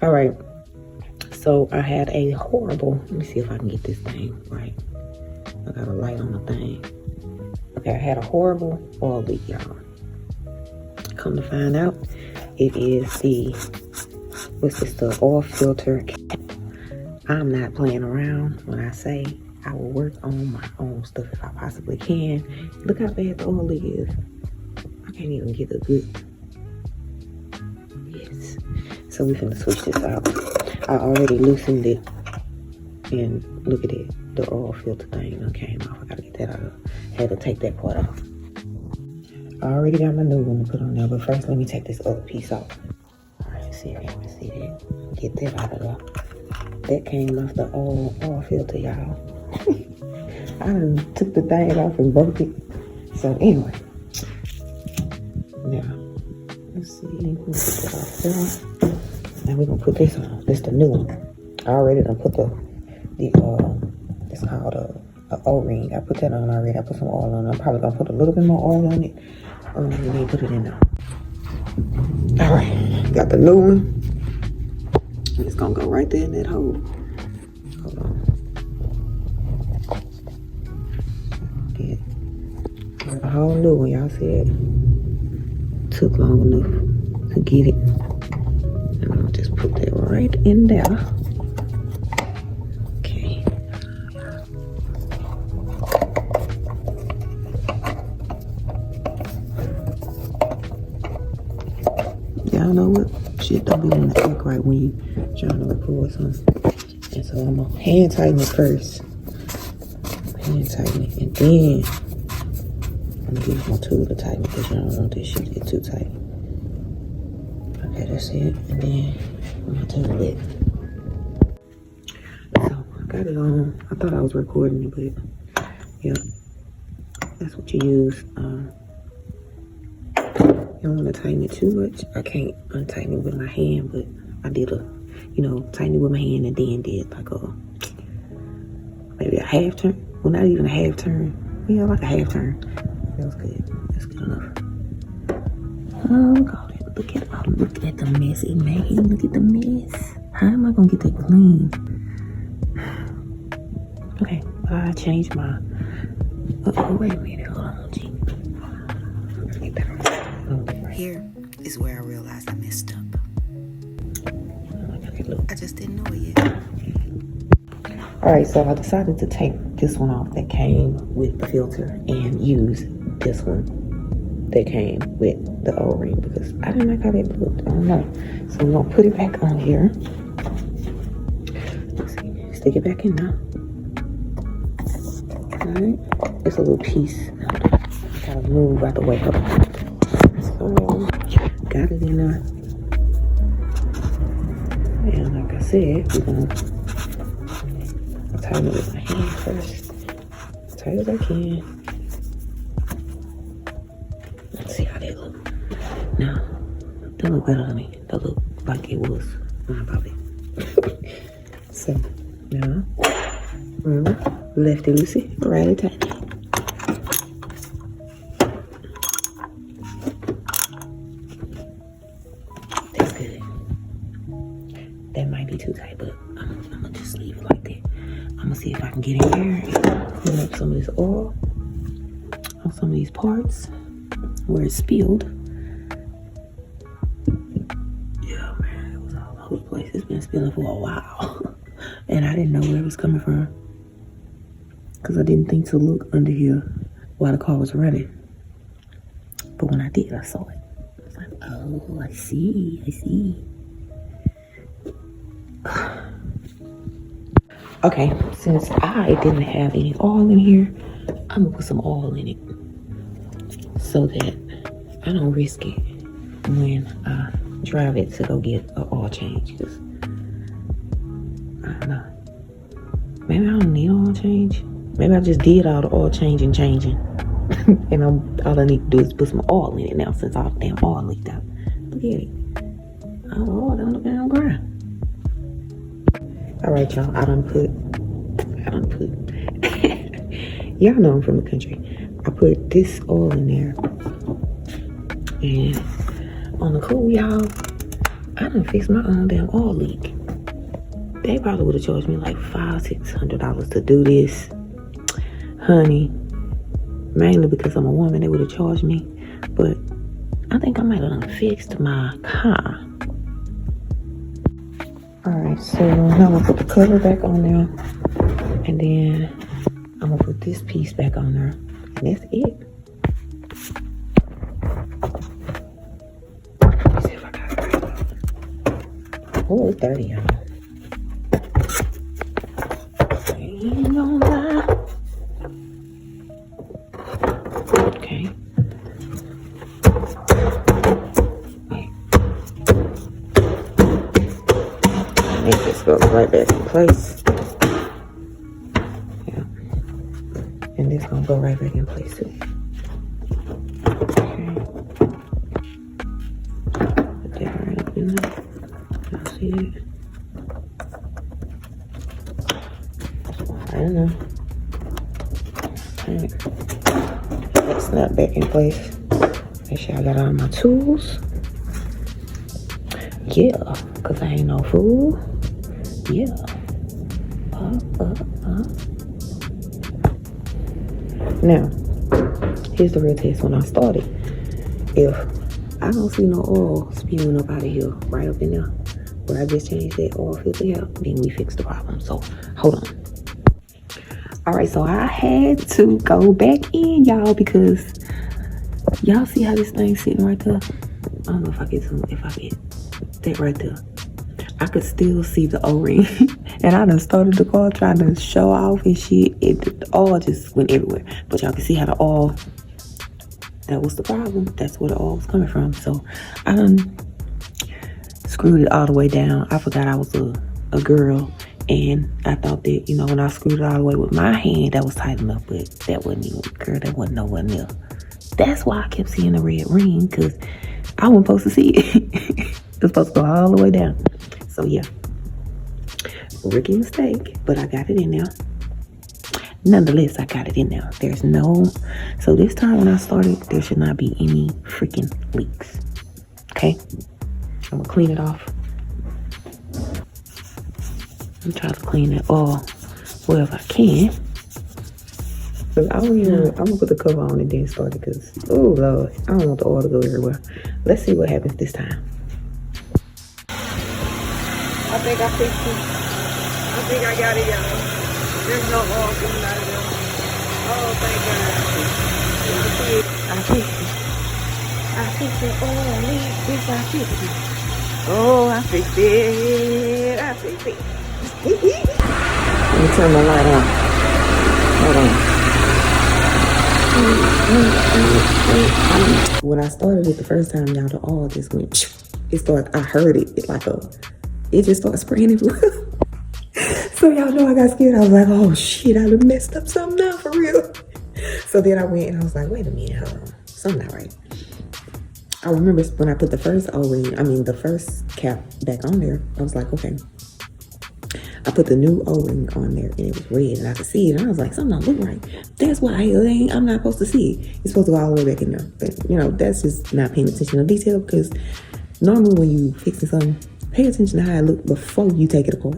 All right. So I had a horrible, let me see if I can get this thing right. I got a light on the thing. Okay, I had a horrible oil leak, y'all. Come to find out, it is the, what's this, the oil filter. I'm not playing around when I say I will work on my own stuff if I possibly can. Look how bad the oil leak is. I can't even get a good, yes. So we finna switch this out. I already loosened it, and look at it. The oil filter thing done came off. I gotta get that out. Had to take that part off. I already got my new one to put on there, but first let me take this other piece off. Alright, see if you can see that. Get that out of there. That came off the oil filter, y'all. I done took the thing off and broke it. So anyway. Now, let's see. We'll put that off there. Now we're gonna put this on. This the new one. I already done put the it's called a O-ring. I put that on already. I put some oil on it. I'm probably gonna put a little bit more oil on it. And then put it in there. All right, got the new one. It's gonna go right there in that hole. Hold on. Yeah. Got a whole new one. Y'all see it? Took long enough to get it. And I'm gonna just put that right in there. Okay. Y'all know what? Shit don't be wanting to act right when you trying to record something. And so I'm gonna hand tighten it first. Hand tighten it, and then I'm gonna use my tool to tighten it because you don't want this shit to get too tight. Okay, that's it. And then I'm gonna tool it. So I got it on. I thought I was recording it, but yeah, that's what you use. You don't want to tighten it too much. I can't untighten it with my hand, but I did tighten it with my hand and then did like maybe a half turn. Well, not even a half turn. Yeah, like a half turn. That was good. That's good enough. Oh, God. Look at the mess it made. Look at the mess. How am I going to get that clean? Okay, I changed my... wait a minute. Hold on, G. Here is where I realized I messed up. I just didn't know it yet. Alright, so I decided to take this one off that came with the filter and use this one that came with the O-ring because I didn't like how that looked. I don't know. So we're going to put it back on here. Let's see. Stick it back in now. Alright. It's a little piece. Gotta move out the way. So, got it in there. And like I said, we're going to tighten it with my hand first. As tight as I can. Let's see how they look. Now, they look better than me. They look like it was when I bought it. So, now, lefty loosey, righty tighty. That's good. That might be too tight, but I'm gonna just leave it like that. I'm gonna see if I can get in here and clean up some of this oil on some of these parts where it's spilled. Yeah, man, it was all over the place. It's been spilling for a while. And I didn't know where it was coming from. Because I didn't think to look under here while the car was running. But when I did, I saw it. I was like, oh, I see. Okay, since I didn't have any oil in here, I'm gonna put some oil in it so that I don't risk it when I drive it to go get an oil change. Cause I don't know. Maybe I don't need oil change. Maybe I just did all the oil changing. And all I need to do is put some oil in it now since all the damn oil leaked out. Look at it. All the oil on the damn ground. Alright, y'all. I done put. Y'all know I'm from the country. I put this oil in there. And on the cool, y'all, I done fixed my own damn oil leak. They probably would have charged me like $500-$600 to do this. Honey, mainly because I'm a woman, they would have charged me. But I think I might have fixed my car. Alright, so now I'm gonna put the cover back on there. And then I'm gonna put this piece back on there. And that's it. Let me see if I got it right. Oh, it's dirty, y'all. Ain't gonna lie. Okay. Wait. Make this go right back in place. Yeah. And this gonna go right back in place too. Okay. Put that right up in there. Y'all see it? I don't know. Alright. That snap back in place. Make sure I got all my tools. Yeah, cause I ain't no fool. Yeah. Now, here's the real test when I started. If I don't see no oil spewing up out of here, right up in there, where I just changed that oil filter out, then we fix the problem. So, hold on. Alright, so I had to go back in, y'all, because y'all see how this thing's sitting right there? I don't know if I get that right there. I could still see the O-ring. And I done started the car trying to show off and shit. The oil just went everywhere. But y'all can see how the oil, that was the problem. That's where the oil was coming from. So I done screwed it all the way down. I forgot I was a girl. And I thought that, you know, when I screwed it all the way with my hand, that was tight enough. But that wasn't even, girl, that wasn't nowhere near. That's why I kept seeing the red ring, because I wasn't supposed to see it. It was supposed to go all the way down. So yeah, rookie mistake, but I got it in there. Nonetheless, I got it in there. There's no, so this time when I started, there should not be any freaking leaks. Okay, I'm gonna clean it off. I'm trying to clean it off wherever I can. But I'm gonna put the cover on and then start it, because, oh Lord, I don't want the oil to go everywhere. Let's see what happens this time. I think I fixed it. I think I got it, y'all. There's no oil coming out of there. Oh, thank God. I fixed it. I fixed it. Oh, bitch, I fixed it. Oh, I fixed it. I fixed it. Let me turn my light on. Hold on. When I started it the first time, y'all, the oil just went. It started. I heard it. It just started spraying everywhere. So y'all know I got scared. I was like, oh shit, I done messed up something now for real. So then I went and I was like, wait a minute, hold on, something not right. I remember when I put the first the first cap back on there, I was like, okay. I put the new O-ring on there and it was red and I could see it. And I was like, something don't look right. That's why I'm not supposed to see it. It's supposed to go all the way back in there. But you know, that's just not paying attention to detail, because normally when you fixing something, pay attention to how it look before you take it apart.